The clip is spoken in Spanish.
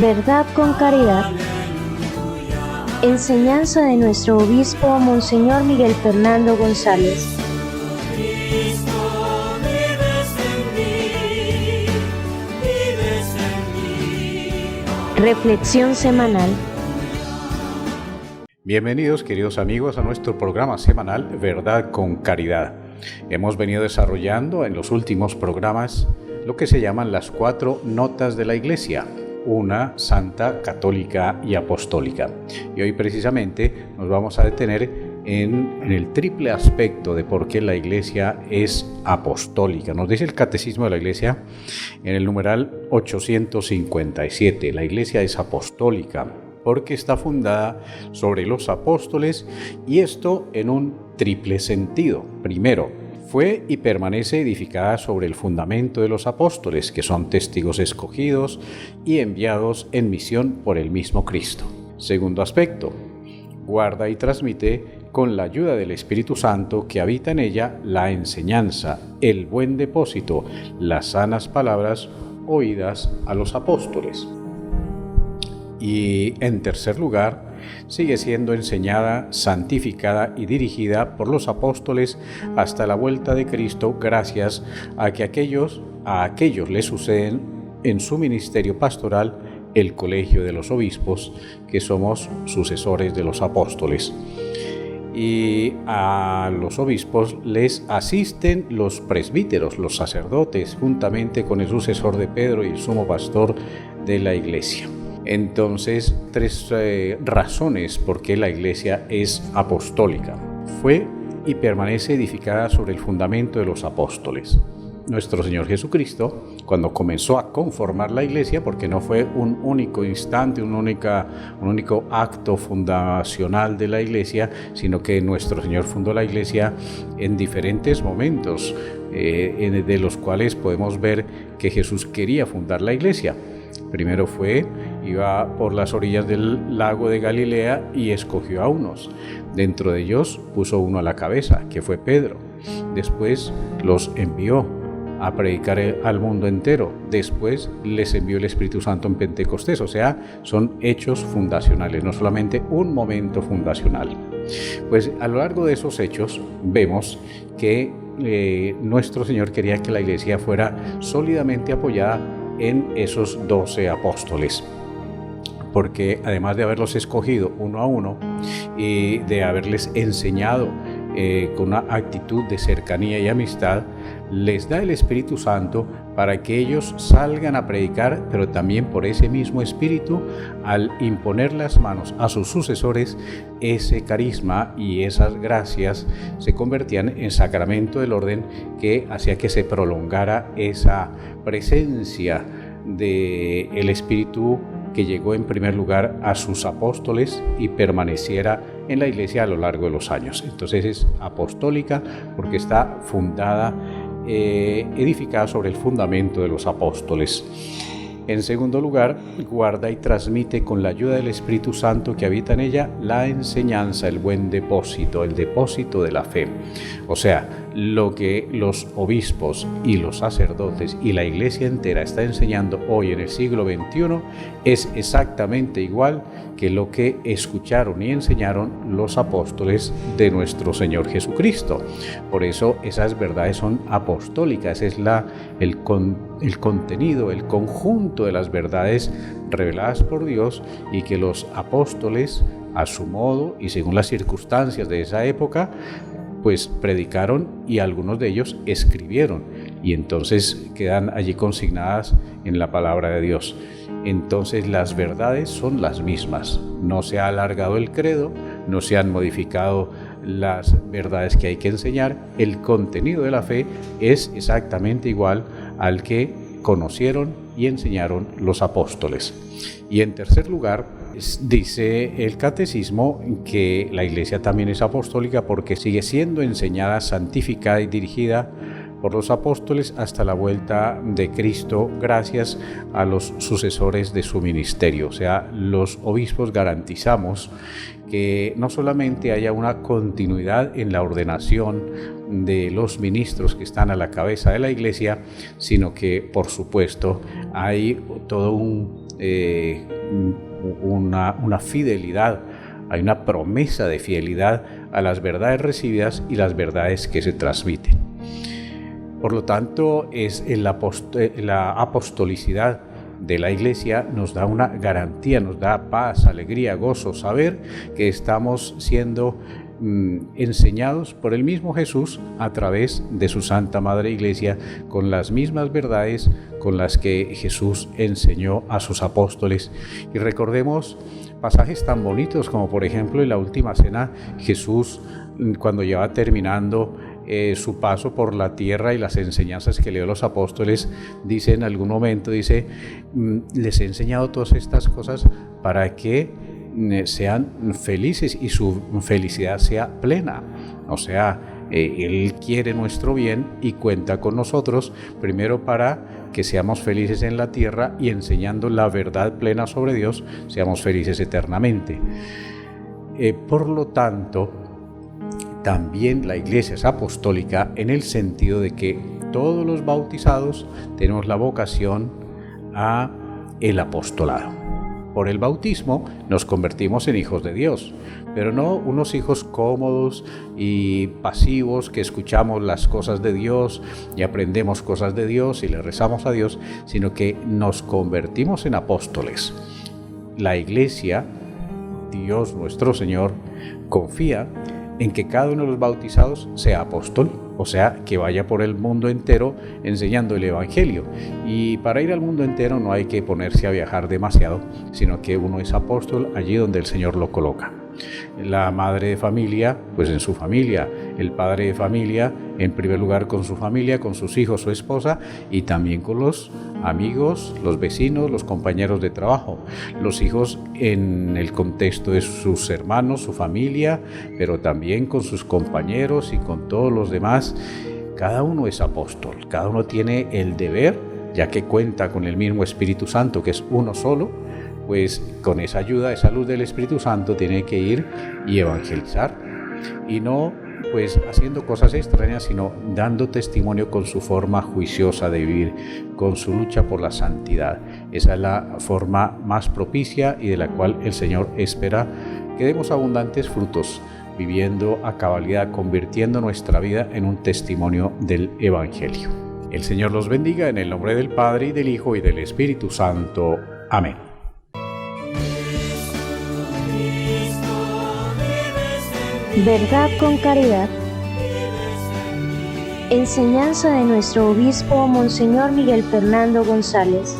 Verdad con caridad. Enseñanza de nuestro obispo Monseñor Miguel Fernando González. Reflexión semanal. Bienvenidos, queridos amigos, a nuestro programa semanal Verdad con Caridad. Hemos venido desarrollando en los últimos programas lo que se llaman las 4 notas de la Iglesia: una, santa, católica y apostólica. Y hoy precisamente nos vamos a detener en el triple aspecto de por qué la Iglesia es apostólica. Nos dice el Catecismo de la Iglesia en el numeral 857, la Iglesia es apostólica porque está fundada sobre los apóstoles, y esto en un triple sentido. Primero, fue y permanece edificada sobre el fundamento de los apóstoles, que son testigos escogidos y enviados en misión por el mismo Cristo. Segundo aspecto, guarda y transmite con la ayuda del Espíritu Santo que habita en ella la enseñanza, el buen depósito, las sanas palabras oídas a los apóstoles. Y en tercer lugar, sigue siendo enseñada, santificada y dirigida por los apóstoles hasta la vuelta de Cristo, gracias a que a aquellos le suceden en su ministerio pastoral el colegio de los obispos, que somos sucesores de los apóstoles. Y a los obispos les asisten los presbíteros, los sacerdotes, juntamente con el sucesor de Pedro y el sumo pastor de la Iglesia. Entonces, 3 razones por qué la Iglesia es apostólica. Fue y permanece edificada sobre el fundamento de los apóstoles. Nuestro Señor Jesucristo, cuando comenzó a conformar la Iglesia, porque no fue un único instante, un único acto fundacional de la Iglesia, sino que nuestro Señor fundó la Iglesia en diferentes momentos, de los cuales podemos ver que Jesús quería fundar la Iglesia. Primero iba por las orillas del lago de Galilea y escogió a unos. Dentro de ellos puso uno a la cabeza, que fue Pedro. Después los envió a predicar al mundo entero. Después les envió el Espíritu Santo en Pentecostés. O sea, son hechos fundacionales, no solamente un momento fundacional. Pues a lo largo de esos hechos vemos que nuestro Señor quería que la Iglesia fuera sólidamente apoyada en esos 12 apóstoles, porque además de haberlos escogido uno a uno y de haberles enseñado con una actitud de cercanía y amistad, les da el Espíritu Santo para que ellos salgan a predicar, pero también por ese mismo Espíritu, al imponer las manos a sus sucesores, ese carisma y esas gracias se convertían en sacramento del orden, que hacía que se prolongara esa presencia del Espíritu que llegó en primer lugar a sus apóstoles y permaneciera en la Iglesia a lo largo de los años. Entonces es apostólica porque está fundada, edificada sobre el fundamento de los apóstoles. En segundo lugar, guarda y transmite con la ayuda del Espíritu Santo que habita en ella la enseñanza, el buen depósito, el depósito de la fe. O sea, lo que los obispos y los sacerdotes y la Iglesia entera está enseñando hoy en el siglo XXI es exactamente igual que lo que escucharon y enseñaron los apóstoles de nuestro Señor Jesucristo. Por eso esas verdades son apostólicas, es el contenido, el conjunto de las verdades reveladas por Dios, y que los apóstoles, a su modo y según las circunstancias de esa época, pues predicaron, y algunos de ellos escribieron, y entonces quedan allí consignadas en la palabra de Dios. Entonces las verdades son las mismas, no se ha alargado el credo, no se han modificado las verdades que hay que enseñar, el contenido de la fe es exactamente igual al que conocieron y enseñaron los apóstoles. Y en tercer lugar, dice el Catecismo que la Iglesia también es apostólica porque sigue siendo enseñada, santificada y dirigida por los apóstoles hasta la vuelta de Cristo, gracias a los sucesores de su ministerio. O sea, los obispos garantizamos que no solamente haya una continuidad en la ordenación de los ministros que están a la cabeza de la Iglesia, sino que, por supuesto, hay todo una fidelidad, hay una promesa de fidelidad a las verdades recibidas y las verdades que se transmiten. Por lo tanto, la apostolicidad de la Iglesia nos da una garantía, nos da paz, alegría, gozo, saber que estamos siendo enseñados por el mismo Jesús a través de su Santa Madre Iglesia, con las mismas verdades con las que Jesús enseñó a sus apóstoles. Y recordemos pasajes tan bonitos como, por ejemplo, en la última cena, Jesús, cuando ya va terminando su paso por la tierra y las enseñanzas que le dio a los apóstoles, dice en algún momento, les he enseñado todas estas cosas para que sean felices y su felicidad sea plena. O sea, Él quiere nuestro bien y cuenta con nosotros, primero para que seamos felices en la tierra y enseñando la verdad plena sobre Dios, seamos felices eternamente. Por lo tanto, también la Iglesia es apostólica en el sentido de que todos los bautizados tenemos la vocación a el apostolado. Por el bautismo nos convertimos en hijos de Dios, pero no unos hijos cómodos y pasivos que escuchamos las cosas de Dios y aprendemos cosas de Dios y le rezamos a Dios, sino que nos convertimos en apóstoles. La Iglesia, Dios nuestro Señor, confía en que cada uno de los bautizados sea apóstol, o sea, que vaya por el mundo entero enseñando el Evangelio. Y para ir al mundo entero no hay que ponerse a viajar demasiado, sino que uno es apóstol allí donde el Señor lo coloca. La madre de familia, pues en su familia; el padre de familia, en primer lugar con su familia, con sus hijos, su esposa, y también con los amigos, los vecinos, los compañeros de trabajo; los hijos en el contexto de sus hermanos, su familia, pero también con sus compañeros y con todos los demás. Cada uno es apóstol, cada uno tiene el deber, ya que cuenta con el mismo Espíritu Santo, que es uno solo, pues con esa ayuda, esa luz del Espíritu Santo tiene que ir y evangelizar, y no pues haciendo cosas extrañas, sino dando testimonio con su forma juiciosa de vivir, con su lucha por la santidad. Esa es la forma más propicia y de la cual el Señor espera que demos abundantes frutos, viviendo a cabalidad, convirtiendo nuestra vida en un testimonio del Evangelio. El Señor los bendiga en el nombre del Padre, y del Hijo, y del Espíritu Santo. Amén. Verdad con caridad. Enseñanza de nuestro obispo Monseñor Miguel Fernando González.